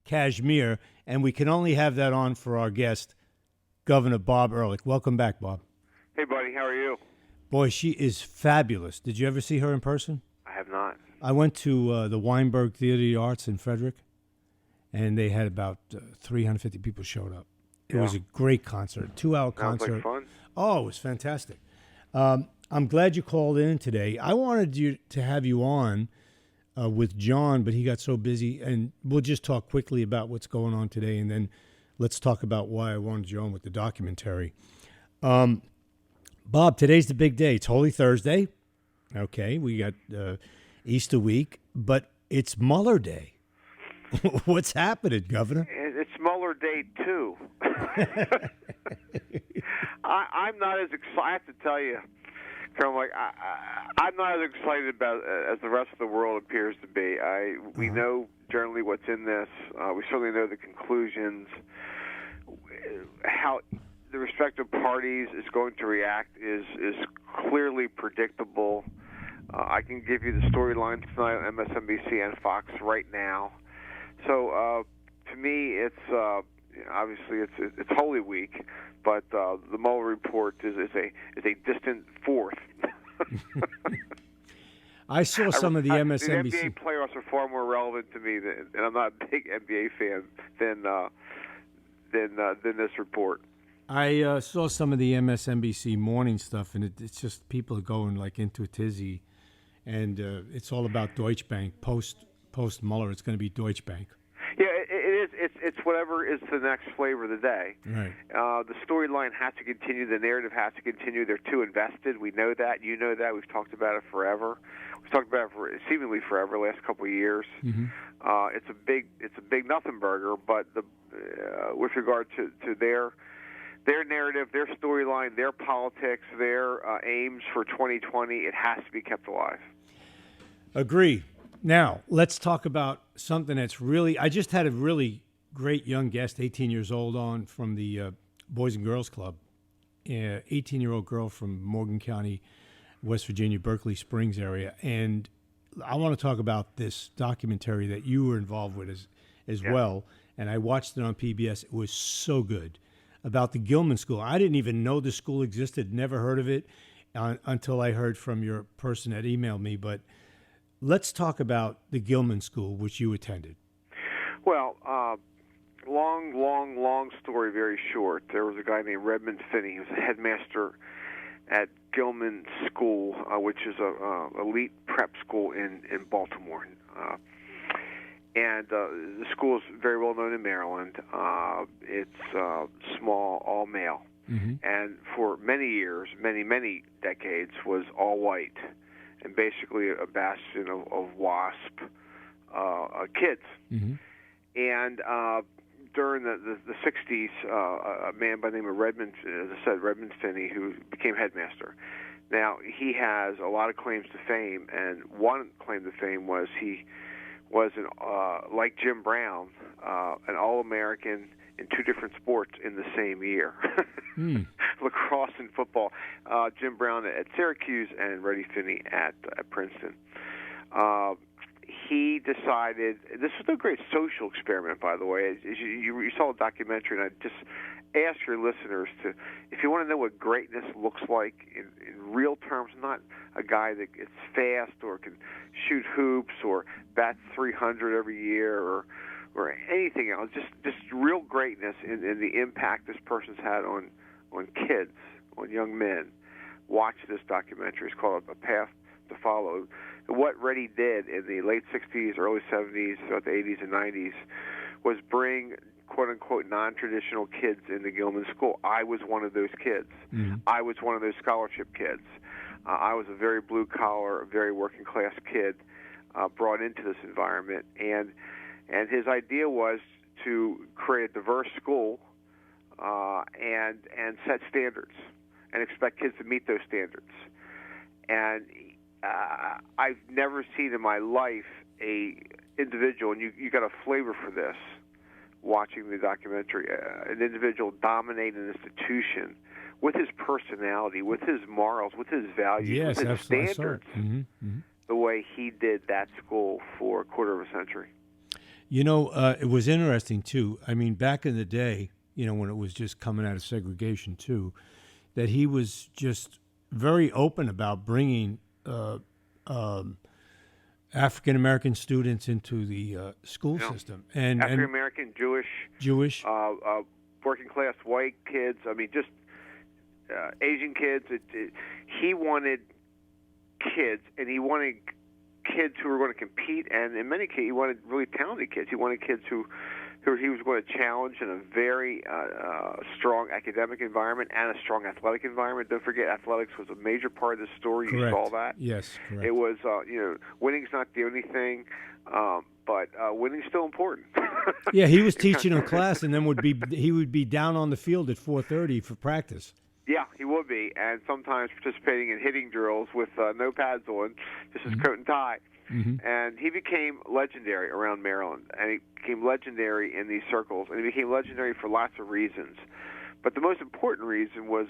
cashmere, and we can only have that on for our guest, Governor Bob Ehrlich. Welcome back, Bob. Hey, buddy. How are you? Boy, she is fabulous. Did you ever see her in person? I have not. I went to the Weinberg Theater of the Arts in Frederick, and they had about 350 people showed up. It was a great concert, 2-hour concert. Sounds like fun. Oh, it was fantastic. I'm glad you called in today. I wanted to have you on with John, but he got so busy, and we'll just talk quickly about what's going on today, and then let's talk about why I wanted you on with the documentary. Bob, today's the big day. It's Holy Thursday. Okay, we got Easter week, but it's Mueller Day. What's happening, Governor? It's Mueller Day, too. I'm not as excited. I have to tell you, Colonel, I'm not as excited about it as the rest of the world appears to be. We know generally what's in this. We certainly know the conclusions. How the respective parties is going to react is clearly predictable. I can give you the storyline tonight on MSNBC and Fox right now. So to me, it's obviously it's Holy Week, but the Mueller report is a distant fourth. I saw some of the MSNBC. The NBA playoffs are far more relevant to me, and I'm not a big NBA fan than this report. I saw some of the MSNBC morning stuff, and it's just people are going like into a tizzy, and it's all about Deutsche Bank. Post Mueller, it's going to be Deutsche Bank. Yeah, it is. It's whatever is the next flavor of the day. Right. The storyline has to continue. The narrative has to continue. They're too invested. We know that. You know that. We've talked about it forever. We've talked about it for seemingly forever, last couple of years. Mm-hmm. It's a big nothing burger. But with regard to their narrative, their storyline, their politics, their aims for 2020, it has to be kept alive. Agree. Now, let's talk about something that's really... I just had a really great young guest, 18 years old, on from the Boys and Girls Club. 18-year-old girl from Morgan County, West Virginia, Berkeley Springs area. And I want to talk about this documentary that you were involved with as well. And I watched it on PBS. It was so good. About the Gilman School. I didn't even know the school existed, never heard of it until I heard from your person that emailed me. But let's talk about the Gilman School, which you attended. Well, long story, very short. There was a guy named Redmond Finney. He was a headmaster at Gilman School, which is a elite prep school in Baltimore. And the school is very well known in Maryland. It's small, all male. Mm-hmm. And for many years, many decades, was all white and basically a bastion of WASP kids. Mm-hmm. And during the 60s, a man by the name of Redmond, as I said, Redmond Finney, who became headmaster. Now, he has a lot of claims to fame, and one claim to fame was he was, like Jim Brown, an All-American in two different sports in the same year, lacrosse and football. Jim Brown at Syracuse and Reddy Finney at Princeton. He decided, this was a great social experiment, by the way. You saw a documentary, and I just ask your listeners to, if you want to know what greatness looks like in real terms, not a guy that gets fast or can shoot hoops or bats 300 every year or anything else, just real greatness in the impact this person's had on kids, on young men. Watch this documentary. It's called A Path to Follow. What Reddy did in the late 60s, early 70s, throughout the 80s and 90s was bring quote-unquote non-traditional kids into Gilman School. I was one of those kids. Mm-hmm. I was one of those scholarship kids. I was a very blue-collar, very working-class kid brought into this environment. And his idea was to create a diverse school and set standards and expect kids to meet those standards. And I've never seen in my life a individual, and you got a flavor for this watching the documentary, an individual dominate an institution with his personality, with his morals, with his values, with his standards, the way he did that school for a quarter of a century. It was interesting too. I mean, back in the day, when it was just coming out of segregation too, that he was just very open about bringing African American students into the school system, and African American, Jewish, working class white kids. I mean, just Asian kids. He wanted kids, and he wanted kids who were going to compete, and in many cases, he wanted really talented kids. He wanted kids who he was going to challenge in a very strong academic environment and a strong athletic environment. Don't forget, athletics was a major part of the story. Correct. You saw that. Yes, correct. It was, winning's not the only thing, but winning's still important. Yeah, he was teaching a class, and then he would be down on the field at 4:30 for practice. Yeah, he would be, and sometimes participating in hitting drills with no pads on, just his coat and tie. Mm-hmm. And he became legendary around Maryland, and he became legendary in these circles, and he became legendary for lots of reasons. But the most important reason was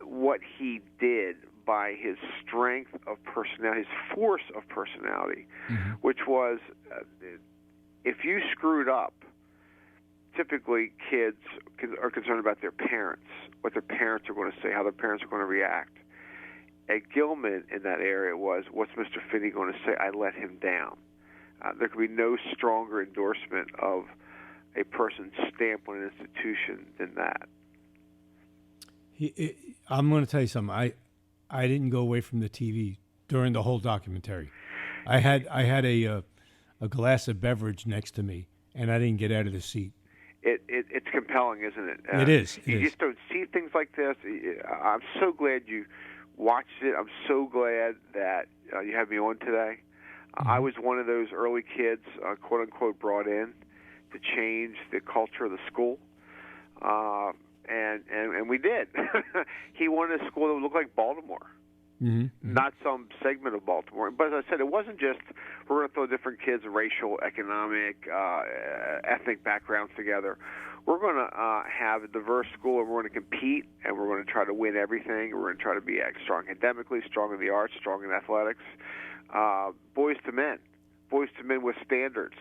what he did by his strength of personality, his force of personality, which was if you screwed up, typically kids are concerned about their parents, what their parents are going to say, how their parents are going to react. At Gilman in that area was, what's Mr. Finney going to say? I let him down. There could be no stronger endorsement of a person's stamp on an institution than that. I'm going to tell you something. I didn't go away from the TV during the whole documentary. I had a glass of beverage next to me, and I didn't get out of the seat. It's compelling, isn't it? It is. You just don't see things like this. I'm so glad you watched it. I'm so glad that you had me on today. I was one of those early kids, quote unquote, brought in to change the culture of the school, and we did. He wanted a school that would look like Baltimore, not some segment of Baltimore. But as I said, it wasn't just we're going to throw different kids, racial, economic, ethnic backgrounds together. We're going to have a diverse school, and we're going to compete, and we're going to try to win everything. We're going to try to be strong academically, strong in the arts, strong in athletics. Boys to men with standards.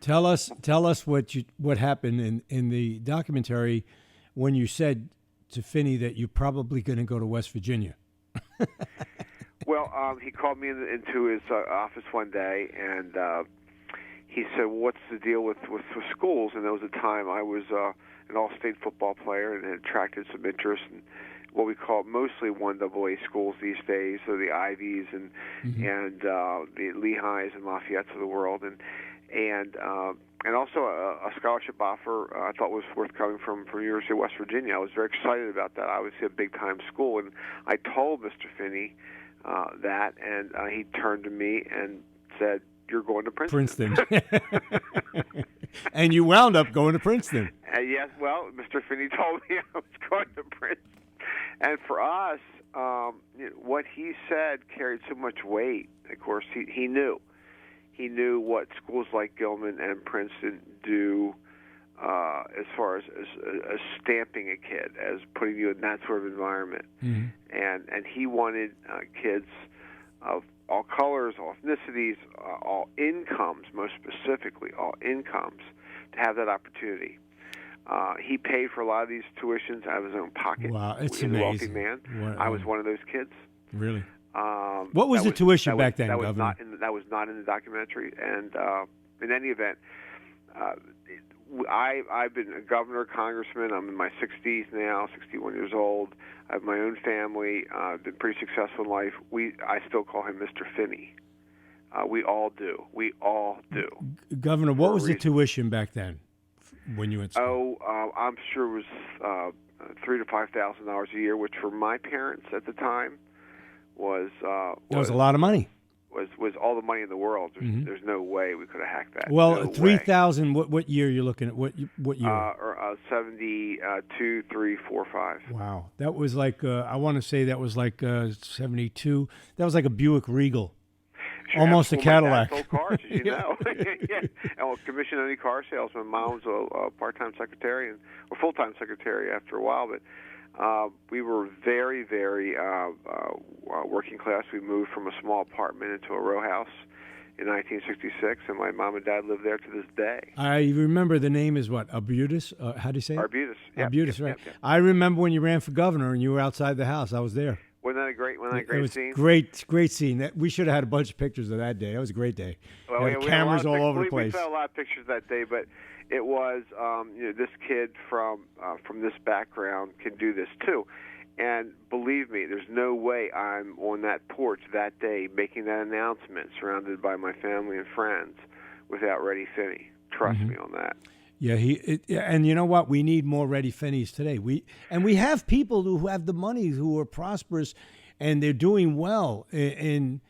Tell us what happened in the documentary when you said to Finney that you're probably going to go to West Virginia. Well, he called me into his office one day, and he said, well, what's the deal with schools? And there was a time I was an all-state football player and it attracted some interest in what we call mostly 1AA schools these days, so the Ivies and the Lehighs and Lafayettes of the world, and also a scholarship offer I thought was forthcoming from University of West Virginia. I was very excited about that. Obviously a big-time school, and I told Mr. Finney that, and he turned to me and said, you're going to Princeton. And you wound up going to Princeton. Yes, well, Mr. Finney told me I was going to Princeton. And for us, what he said carried so much weight. Of course, he knew. He knew what schools like Gilman and Princeton do as far as stamping a kid, as putting you in that sort of environment. And he wanted kids of all colors, all ethnicities, all incomes, most specifically, all incomes, to have that opportunity. He paid for a lot of these tuitions out of his own pocket. Wow, it's amazing. amazing. He's a wealthy man. I was one of those kids. Really? What was the tuition back then, Governor? That was not in the documentary. And in any event, I've been a governor, congressman. I'm in my 60s now, 61 years old. I have my own family. I've been pretty successful in life. I still call him Mr. Finney. We all do. We all do. Governor, what was the tuition back then when you went to school? I'm sure it was $3,000 to $5,000 a year, which for my parents at the time was a lot of money. Was all the money in the world. There's no way we could have hacked that. Well, no 3,000. What year are you looking at? What year? 72, 3, 4, 5. Wow, that was like I want to say that was like 72. That was like a Buick Regal, almost a Cadillac. Sold cars, as you know. Yeah. And commissioned only car salesman. Mom was a part-time secretary or full-time secretary after a while, but. We were very, very working class. We moved from a small apartment into a row house in 1966, and my mom and dad live there to this day. I remember the name is what? Arbutus? How do you say it? Arbutus. Yep, Arbutus, yep, right. yep. I remember when you ran for governor and you were outside the house. I was there. Wasn't that a great scene? Great scene. We should have had a bunch of pictures of that day. That was a great day. Well, we had cameras all over the place. We had a lot of pictures that day, but it was this kid from this background can do this too. And believe me, there's no way I'm on that porch that day making that announcement surrounded by my family and friends without Reddy Finney. Trust me on that. Yeah, and you know what? We need more Reddy Finneys today. We have people who have the money, who are prosperous, and they're doing well in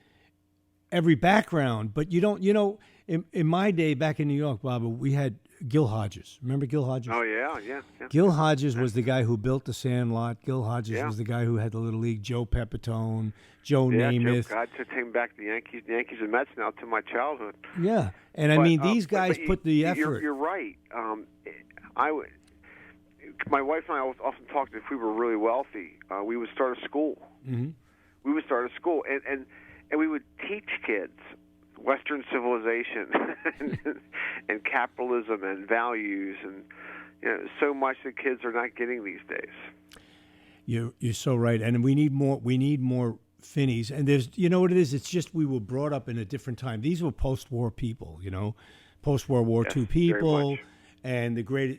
every background. But you don't, in my day back in New York, Bob, we had Gil Hodges. Remember Gil Hodges? Oh, yeah. Gil Hodges was the guy who built the Sandlot. Gil Hodges was the guy who had the Little League. Joe Pepitone, Joe Namath. God, to take back the Yankees and Mets now to my childhood. Yeah, and these guys put the effort. You're right. My wife and I often talked. If we were really wealthy, we would start a school. Mm-hmm. We would start a school, and we would teach kids Western civilization and capitalism and values, and so much that kids are not getting these days. You're so right, and we need more. We need more Finneys, and there's, what it is. It's just we were brought up in a different time. These were post-war people, post-World War II people, and the great.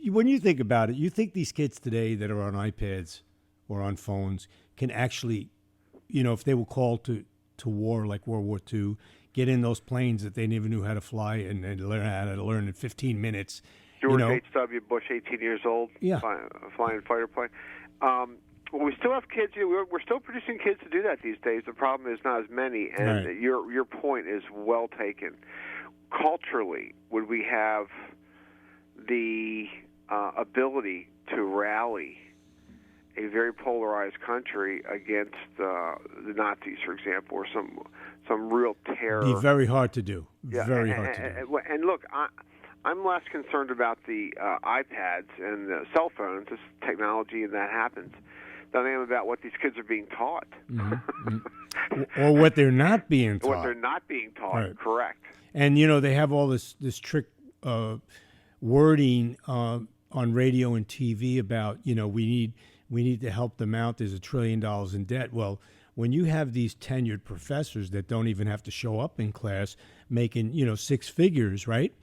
When you think about it, you think these kids today that are on iPads or on phones can actually, if they were called to war like World War II, get in those planes that they never knew how to fly and learn how to learn in 15 minutes. George H.W. Bush, 18 years old, flying a fighter plane. Well, we still have kids. We're still producing kids to do that these days. The problem is not as many, and right. Your point is well taken. Culturally, would we have the ability to rally a very polarized country against the Nazis, for example, or some real terror? Be very hard to do. Yeah, very hard to do. And look, I'm less concerned about the iPads and the cell phones, this technology, and that happens, than I am about what these kids are being taught. Mm-hmm. Or what they're not being taught. What they're not being taught, right. Correct. And, they have all this trick wording on radio and TV about, we need to help them out. There's $1 trillion in debt. Well, when you have these tenured professors that don't even have to show up in class making, six figures, right?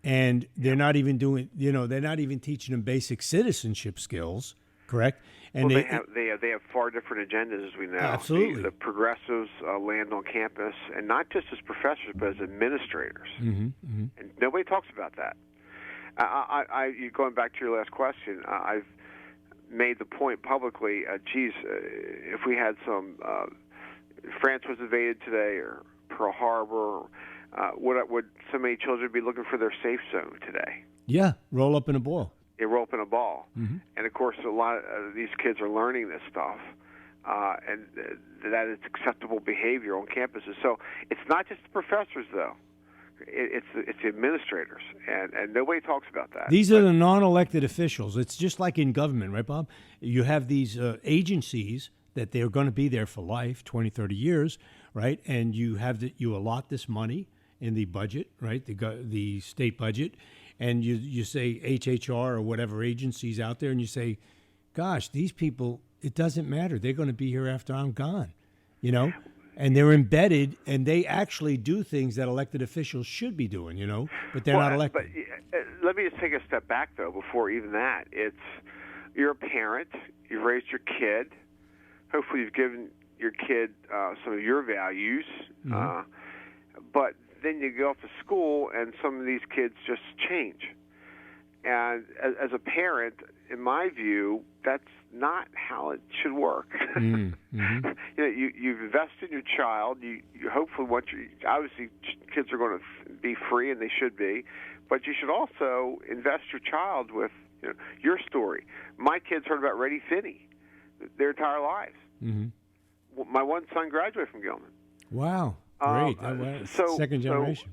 And they're not even doing, they're not even teaching them basic citizenship skills, correct? And they have far different agendas, as we know. Absolutely. The progressives land on campus, and not just as professors, but as administrators. Mm-hmm, mm-hmm. And nobody talks about that. Going back to your last question, I've made the point publicly, if we had France was invaded today, or Pearl Harbor, would so many children be looking for their safe zone today? Yeah, roll up in a ball. They roll up in a ball. Mm-hmm. And, of course, a lot of these kids are learning this stuff, and that is acceptable behavior on campuses. So it's not just the professors, though. It's the administrators, and nobody talks about that. These are the non-elected officials. It's just like in government, right, Bob? You have these agencies that they're going to be there for life, 20, 30 years, right? And you allot this money in the budget, right, the state budget, and you say HHR or whatever agencies out there, and you say, gosh, these people, it doesn't matter. They're going to be here after I'm gone, And they're embedded, and they actually do things that elected officials should be doing, but they're not elected. But let me just take a step back, though, before even that. You're a parent. You've raised your kid. Hopefully you've given your kid some of your values. Mm-hmm. But then you go off to school, and some of these kids just change. And as a parent, in my view, that's not how it should work. Mm-hmm. You've invested in your child. You hopefully obviously kids are going to be free, and they should be, but you should also invest your child with your story. My kids heard about Reddy Finney their entire lives. Mm-hmm. My one son graduated from Gilman. Wow, great! Second generation.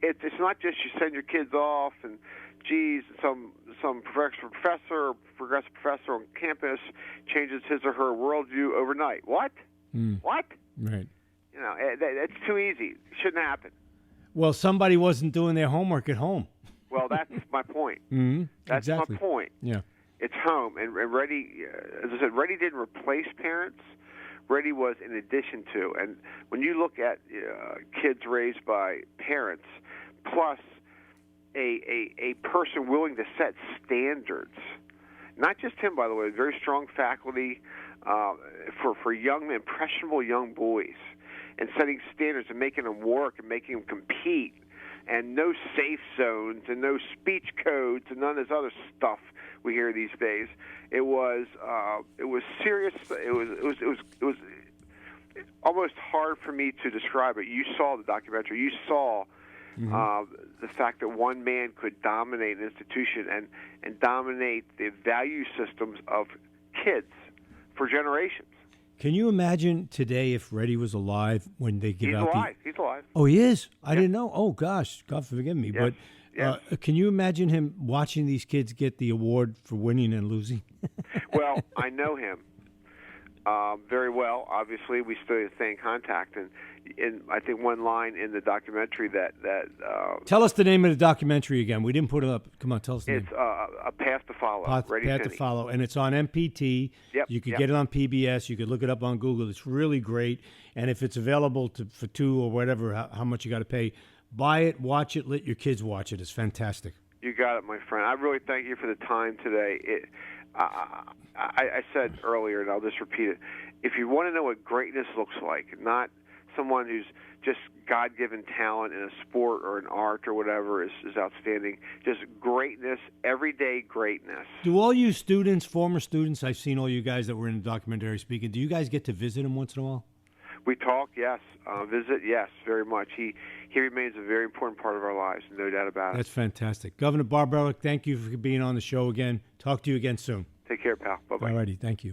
It's not just you send your kids off and, geez, some progressive professor on campus changes his or her worldview overnight. What? Mm. What? Right. It's too easy. It shouldn't happen. Well, somebody wasn't doing their homework at home. Well, that's my point. Mm-hmm. That's exactly. my point. Yeah. It's home. And Ready, as I said, Ready didn't replace parents. Ready was in addition to. And when you look at kids raised by parents, plus a person willing to set standards, not just him, by the way, very strong faculty for young, impressionable young boys, and setting standards and making them work and making them compete, and no safe zones and no speech codes and none of this other stuff we hear these days. It was serious. It was almost hard for me to describe it. You saw the documentary. You saw the fact that one man could dominate an institution and dominate the value systems of kids for generations. Can you imagine today if Reddy was alive when they give out alive. He's alive. Oh, he is? I didn't know. Oh, gosh. God forgive me. Yes. But can you imagine him watching these kids get the award for winning and losing? Well, I know him very well. Obviously, we still stay in contact. And I think one line in the documentary that tell us the name of the documentary again. We didn't put it up. Come on, tell us the name. It's A Path to Follow. Path to Follow, and it's on MPT. Yep. You could get it on PBS. You could look it up on Google. It's really great. And if it's available for $2 or whatever, how much you got to pay, buy it, watch it, let your kids watch it. It's fantastic. You got it, my friend. I really thank you for the time today. I said earlier, and I'll just repeat it. If you want to know what greatness looks like, not someone who's just God-given talent in a sport or an art or whatever is outstanding. Just greatness, everyday greatness. Do all you students, former students, I've seen all you guys that were in the documentary speaking, do you guys get to visit him once in a while? We talk, yes. Visit, yes, very much. He remains a very important part of our lives, no doubt about it. That's fantastic. Governor Bob Ehrlich, thank you for being on the show again. Talk to you again soon. Take care, pal. Bye-bye. All righty, thank you.